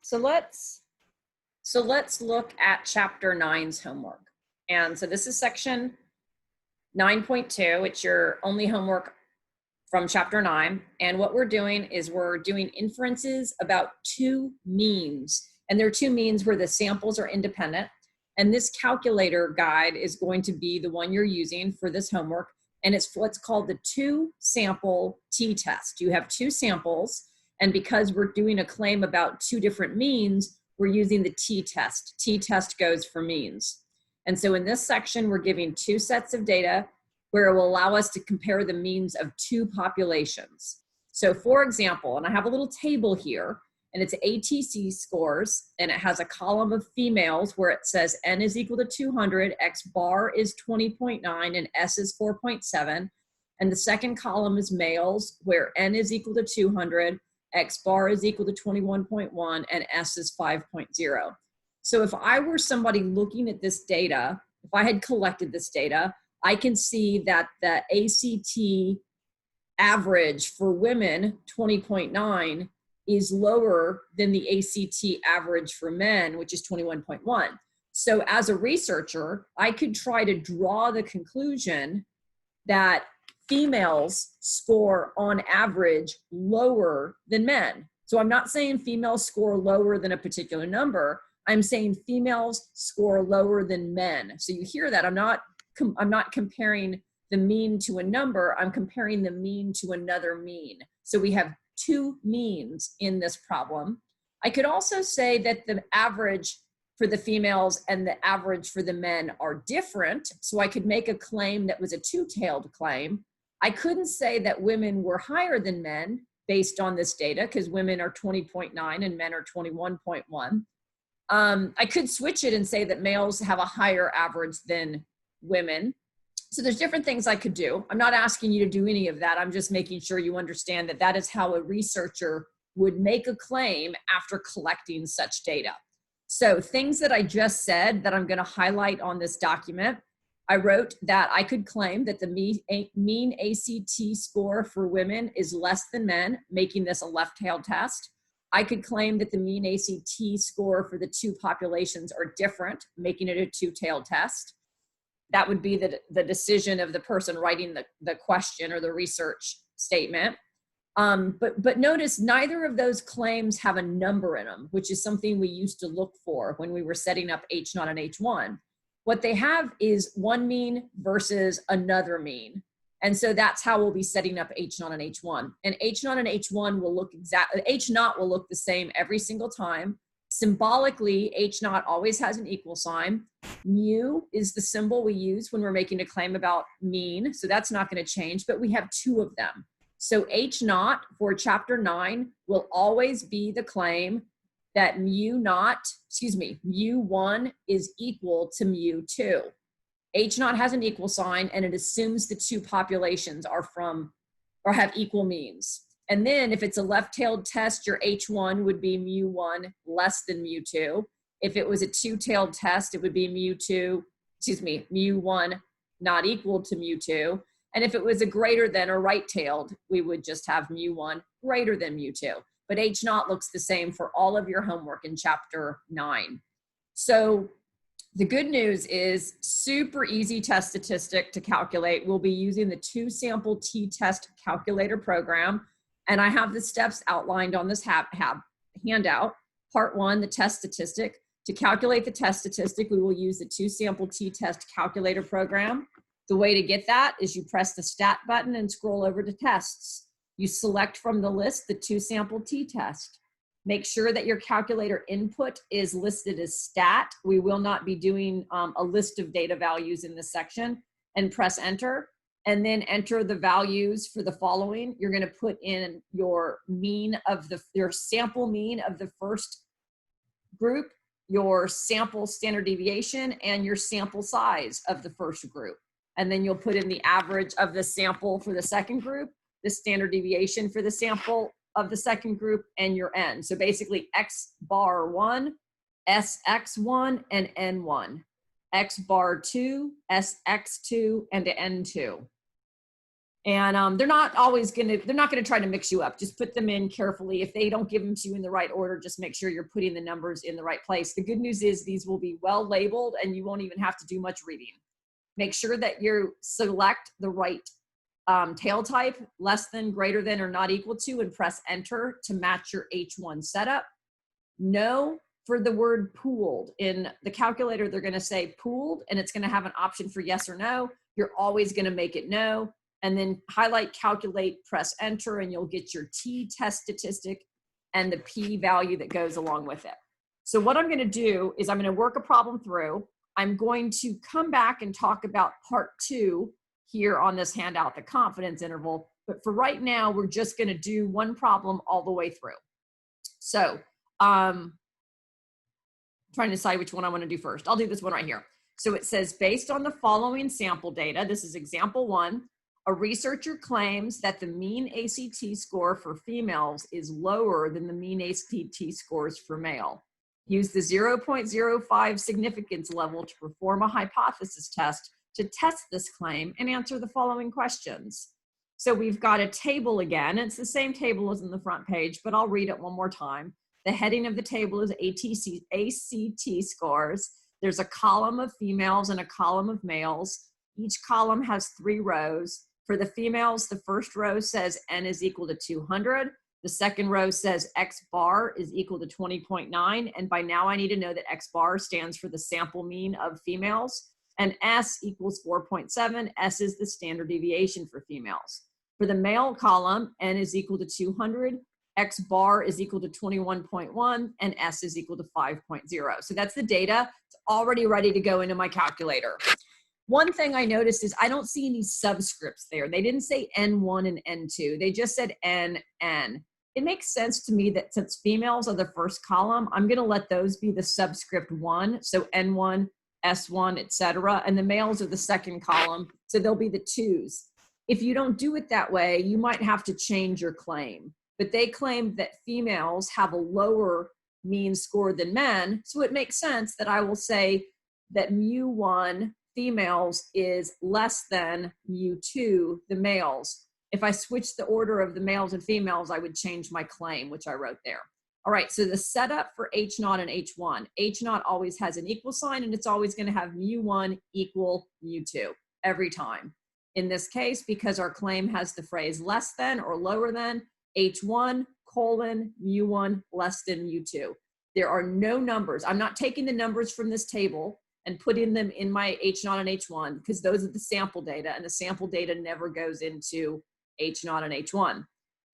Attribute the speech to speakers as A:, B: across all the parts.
A: So let's look at chapter 9's homework. And so this is section 9.2. It's your only homework from chapter 9. And what we're doing is we're doing inferences about two means. And there are two means where the samples are independent. And this calculator guide is going to be the one you're using for this homework. And it's what's called the two-sample t-test. You have two samples. And because we're doing a claim about two different means, we're using the t-test. T-test goes for means. And so in this section, we're giving two sets of data where it will allow us to compare the means of two populations. So for example, and I have a little table here, and it's ATC scores, and it has a column of females where it says N is equal to 200, X bar is 20.9, and S is 4.7. And the second column is males where N is equal to 200, X bar is equal to 21.1, and S is 5.0. So if I were somebody looking at this data, if I had collected this data, I can see that the ACT average for women, 20.9, is lower than the ACT average for men, which is 21.1. So as a researcher, I could try to draw the conclusion that females score on average lower than men. So I'm not saying females score lower than a particular number. I'm saying females score lower than men. So you hear that. I'm not comparing the mean to a number. I'm comparing the mean to another mean. So we have two means in this problem. I could also say that the average for the females and the average for the men are different. So I could make a claim that was a two-tailed claim. I couldn't say that women were higher than men based on this data because women are 20.9 and men are 21.1. I could switch it and say that males have a higher average than women. So there's different things I could do. I'm not asking you to do any of that. I'm just making sure you understand that that is how a researcher would make a claim after collecting such data. So things that I just said that I'm going to highlight on this document, I wrote that I could claim that the mean ACT score for women is less than men, making this a left-tailed test. I could claim that the mean ACT score for the two populations are different, making it a two-tailed test. That would be the decision of the person writing the question or the research statement. But notice neither of those claims have a number in them, which is something we used to look for when we were setting up H0 and H1. What they have is one mean versus another mean. And so that's how we'll be setting up H0 and H1. And H0 and H1 will look H0 will look the same every single time. Symbolically, H0 always has an equal sign. Mu is the symbol we use when we're making a claim about mean. So that's not going to change, but we have two of them. So H0 for chapter 9 will always be the claim that mu1 is equal to mu2. H0 has an equal sign and it assumes the two populations are from or have equal means. And then if it's a left-tailed test, your H1 would be mu1 less than mu2. If it was a two-tailed test, it would be mu1 not equal to mu2. And if it was a greater than or right-tailed, we would just have mu1 greater than mu2. But H0 looks the same for all of your homework in chapter 9. So the good news is super easy test statistic to calculate. We'll be using the two-sample t-test calculator program. And I have the steps outlined on this handout. Part 1, the test statistic. To calculate the test statistic, we will use the two-sample t-test calculator program. The way to get that is you press the stat button and scroll over to tests. You select from the list the two-sample t-test. Make sure that your calculator input is listed as stat. We will not be doing a list of data values in this section, and press enter. And then enter the values for the following. You're going to put in your your sample mean of the first group, your sample standard deviation, and your sample size of the first group. And then you'll put in the average of the sample for the second group, the standard deviation for the sample of the second group, and your N. So basically X bar 1, SX1, and N1. X bar 2, SX2, and N2. And they're not gonna try to mix you up. Just put them in carefully. If they don't give them to you in the right order, just make sure you're putting the numbers in the right place. The good news is these will be well labeled and you won't even have to do much reading. Make sure that you select the right tail type, less than, greater than, or not equal to, and press enter to match your H1 setup. No for the word pooled. In the calculator, they're gonna say pooled, and it's gonna have an option for yes or no. You're always gonna make it no, and then highlight calculate, press enter, and you'll get your t-test statistic and the p-value that goes along with it. So what I'm gonna do is I'm gonna work a problem through. I'm going to come back and talk about part 2 here on this handout, the confidence interval. But for right now, we're just gonna do one problem all the way through. So trying to decide which one I want to do first. I'll do this one right here. So it says, based on the following sample data, this is example 1, a researcher claims that the mean ACT score for females is lower than the mean ACT scores for male. Use the 0.05 significance level to perform a hypothesis test to test this claim and answer the following questions. So we've got a table again. It's the same table as in the front page, but I'll read it one more time. The heading of the table is ACT scores. There's a column of females and a column of males. Each column has 3 rows. For the females, the first row says N is equal to 200. The second row says X bar is equal to 20.9. And by now I need to know that X bar stands for the sample mean of females. And S equals 4.7. S is the standard deviation for females. For the male column, N is equal to 200. X bar is equal to 21.1 and S is equal to 5.0. So that's the data. It's already ready to go into my calculator. One thing I noticed is I don't see any subscripts there. They didn't say N1 and N2. They just said NN. It makes sense to me that since females are the first column, I'm going to let those be the subscript 1. So N1, S1, etc. And the males are the second column. So they'll be the 2s. If you don't do it that way, you might have to change your claim. But they claim that females have a lower mean score than men. So it makes sense that I will say that mu1 females is less than mu2 the males. If I switch the order of the males and females, I would change my claim, which I wrote there. All right, so the setup for H0 and H1. H0 always has an equal sign, and it's always going to have mu1 equal mu2 every time. In this case, because our claim has the phrase less than or lower than, H1 colon mu1 less than mu2. There are no numbers. I'm not taking the numbers from this table and putting them in my H0 and H1 because those are the sample data, and the sample data never goes into H0 and H1.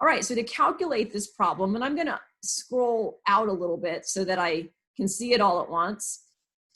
A: All right, so to calculate this problem, and I'm going to scroll out a little bit so that I can see it all at once.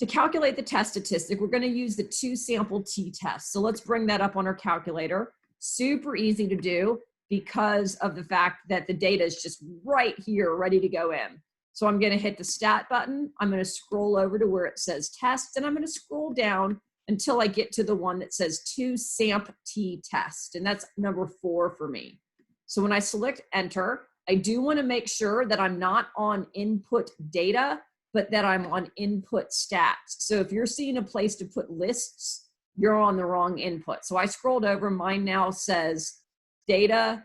A: To calculate the test statistic, we're going to use the 2 sample t-test. So let's bring that up on our calculator. Super easy to do because of the fact that the data is just right here, ready to go in. So I'm going to hit the stat button. I'm going to scroll over to where it says test, and I'm going to scroll down until I get to the one that says 2 samp t-test, and that's number 4 for me. So when I select enter, I do want to make sure that I'm not on input data, but that I'm on input stats. So if you're seeing a place to put lists, you're on the wrong input. So I scrolled over, mine now says data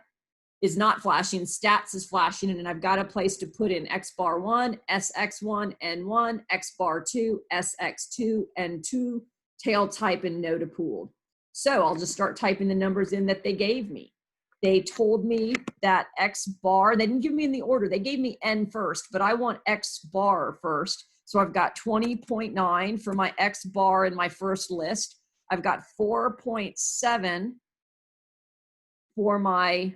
A: is not flashing, stats is flashing, and I've got a place to put in X bar 1, SX1, N1, X bar 2, SX2, N2, tail type, and no to pooled. So I'll just start typing the numbers in that they gave me. They told me that X bar, they didn't give me in the order, they gave me N first, but I want X bar first. So I've got 20.9 for my X bar in my first list. I've got 4.7 for my,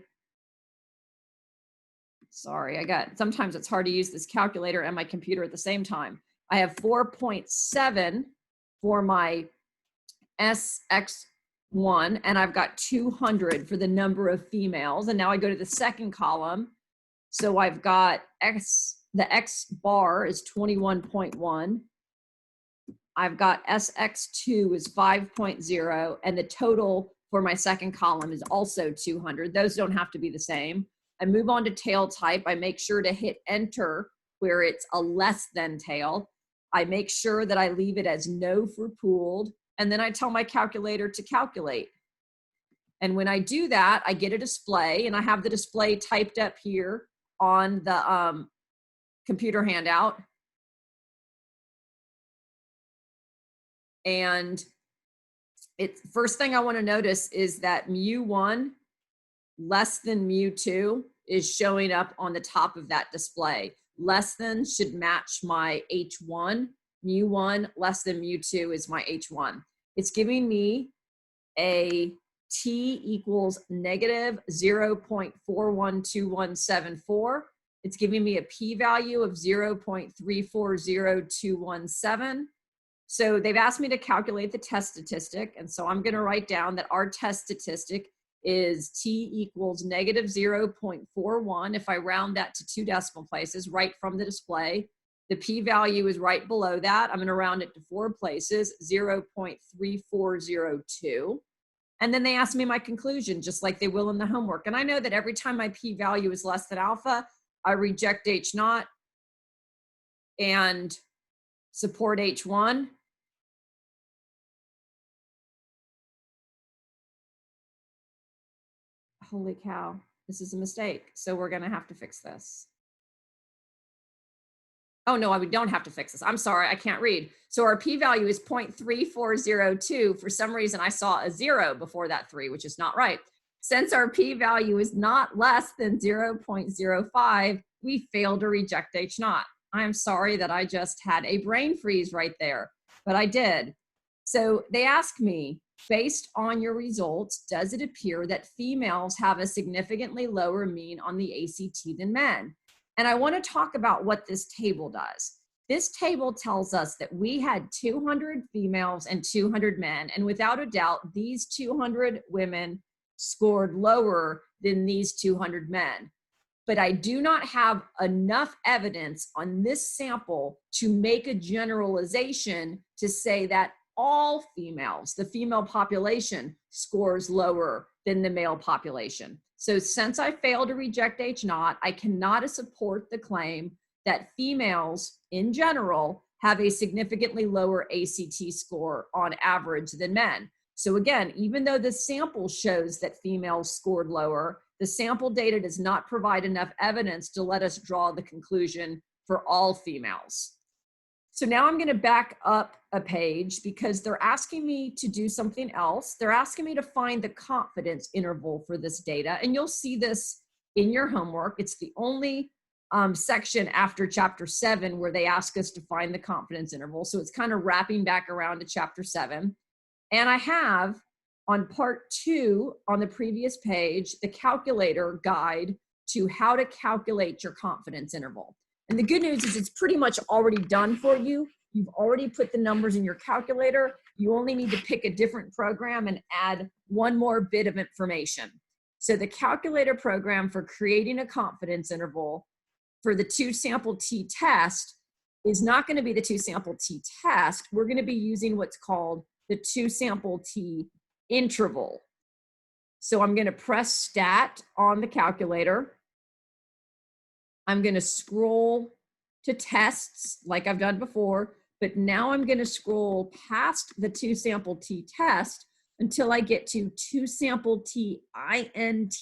A: sometimes it's hard to use this calculator and my computer at the same time. I have 4.7 for my SX1, and I've got 200 for the number of females. And now I go to the second column. So I've got the X bar is 21.1. I've got SX2 is 5.0, and the total for my second column is also 200. Those don't have to be the same. I move on to tail type. I make sure to hit enter where it's a less than tail. I make sure that I leave it as no for pooled, and then I tell my calculator to calculate. And when I do that, I get a display, and I have the display typed up here on the computer handout. And first thing I want to notice is that mu1 less than mu2 is showing up on the top of that display. Less than should match my H1. Mu1 less than mu2 is my H1. It's giving me a T equals negative 0.412174. It's giving me a p-value of 0.340217. So they've asked me to calculate the test statistic. And so I'm going to write down that our test statistic is T equals negative 0.41. If I round that to 2 decimal places right from the display, the p-value is right below that. I'm going to round it to 4 places, 0.3402. And then they ask me my conclusion, just like they will in the homework. And I know that every time my p-value is less than alpha, I reject H0 and support H1. Holy cow, this is a mistake. So we're going to have to fix this. Oh, no, we don't have to fix this. I'm sorry, I can't read. So our p-value is 0.3402. For some reason, I saw a 0 before that 3, which is not right. Since our p-value is not less than 0.05, we failed to reject H0. I'm sorry that I just had a brain freeze right there, but I did. So they ask me, based on your results, does it appear that females have a significantly lower mean on the ACT than men? And I want to talk about what this table does. This table tells us that we had 200 females and 200 men, and without a doubt, these 200 women scored lower than these 200 men. But I do not have enough evidence on this sample to make a generalization to say that all females, the female population, scores lower than the male population. So since I failed to reject H0, I cannot support the claim that females in general have a significantly lower ACT score on average than men. So again, even though the sample shows that females scored lower, the sample data does not provide enough evidence to let us draw the conclusion for all females. So now I'm going to back up a page because they're asking me to do something else. They're asking me to find the confidence interval for this data. And you'll see this in your homework. It's the only section after chapter 7 where they ask us to find the confidence interval. So it's kind of wrapping back around to chapter 7. And I have on part 2 on the previous page, the calculator guide to how to calculate your confidence interval. And the good news is it's pretty much already done for you. You've already put the numbers in your calculator. You only need to pick a different program and add one more bit of information. So the calculator program for creating a confidence interval for the 2-sample t-test is not going to be the 2-sample t-test. We're going to be using what's called the 2-sample t-interval. So I'm going to press stat on the calculator. I'm going to scroll to tests like I've done before, but now I'm going to scroll past the 2-sample t-test until I get to 2-sample t-int,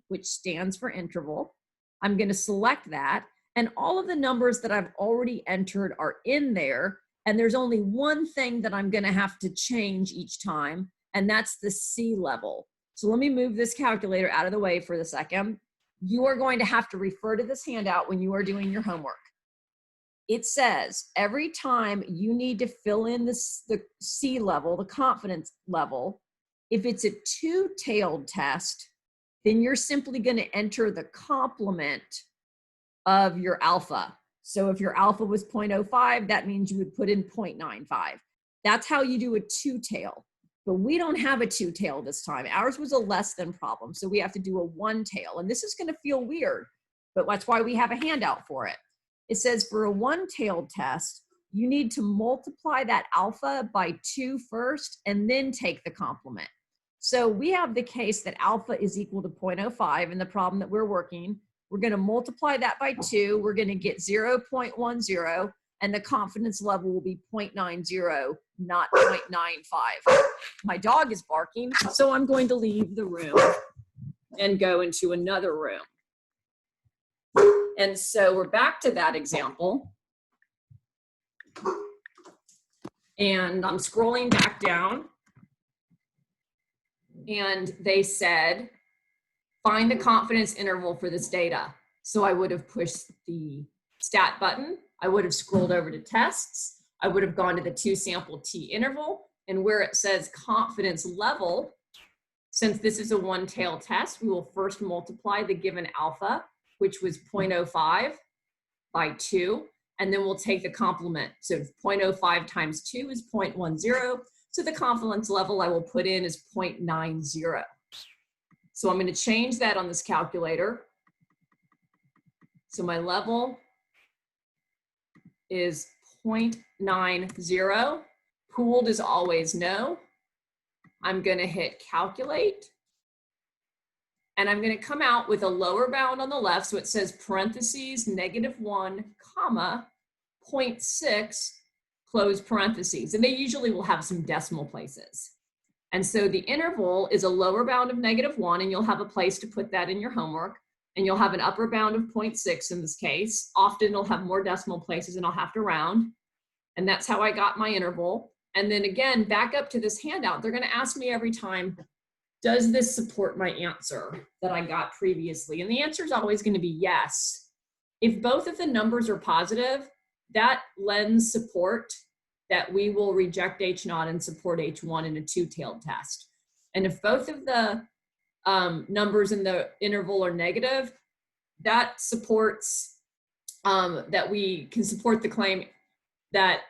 A: which stands for interval. I'm going to select that, and all of the numbers that I've already entered are in there, and there's only one thing that I'm going to have to change each time, and that's the C level. So let me move this calculator out of the way for the second. You are going to have to refer to this handout when you are doing your homework. It says every time you need to fill in the C level, the confidence level, if it's a 2-tailed test, then you're simply going to enter the complement of your alpha. So if your alpha was 0.05, that means you would put in 0.95. That's how you do a 2-tail. But we don't have a 2-tail this time. Ours was a less than problem, so we have to do a 1-tail. And this is going to feel weird, but that's why we have a handout for it. It says for a 1-tailed test, you need to multiply that alpha by 2 first and then take the complement. So we have the case that alpha is equal to 0.05 in the problem that we're working. We're going to multiply that by 2. We're going to get 0.10, and the confidence level will be 0.90. not 0.95. My dog is barking, so I'm going to leave the room and go into another room. And so we're back to that example. And I'm scrolling back down. And they said, find the confidence interval for this data. So I would have pushed the stat button. I would have scrolled over to tests. I would have gone to the 2 sample t interval. And where it says confidence level, since this is a one-tail test, we will first multiply the given alpha, which was 0.05 by 2, and then we'll take the complement. So 0.05 times 2 is 0.10. So the confidence level I will put in is 0.90. So I'm going to change that on this calculator. So my level is 0.90. Pooled is always no. I'm going to hit calculate. And I'm going to come out with a lower bound on the left. So it says parentheses, -1, comma, 0.6, close parentheses. And they usually will have some decimal places. And so the interval is a lower bound of -1, and you'll have a place to put that in your homework. And you'll have an upper bound of 0.6 in this case. Often it'll have more decimal places and I'll have to round. And that's how I got my interval. And then again, back up to this handout, they're going to ask me every time, does this support my answer that I got previously? And the answer is always going to be yes. If both of the numbers are positive, that lends support that we will reject H0 and support H1 in a 2-tailed test. And if both of the numbers in the interval are negative, that supports that we can support the claim that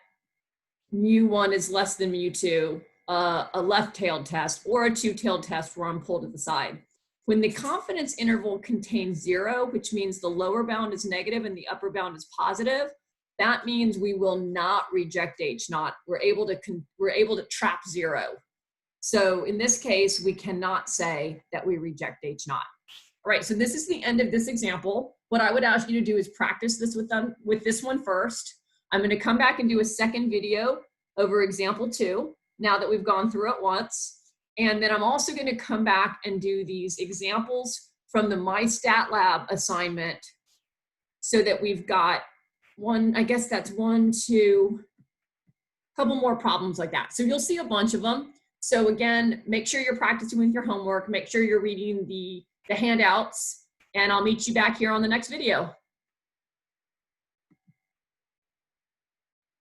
A: mu1 is less than mu2, a left-tailed test, or a 2-tailed test where I'm pulled to the side. When the confidence interval contains 0, which means the lower bound is negative and the upper bound is positive, that means we will not reject H0. We're able to trap 0. So in this case, we cannot say that we reject H0. All right, so this is the end of this example. What I would ask you to do is practice this with this one first. I'm going to come back and do a second video over example 2, now that we've gone through it once. And then I'm also going to come back and do these examples from the MyStatLab assignment so that we've got I guess that's 1, 2, a couple more problems like that. So you'll see a bunch of them. So again, make sure you're practicing with your homework, make sure you're reading the handouts, and I'll meet you back here on the next video.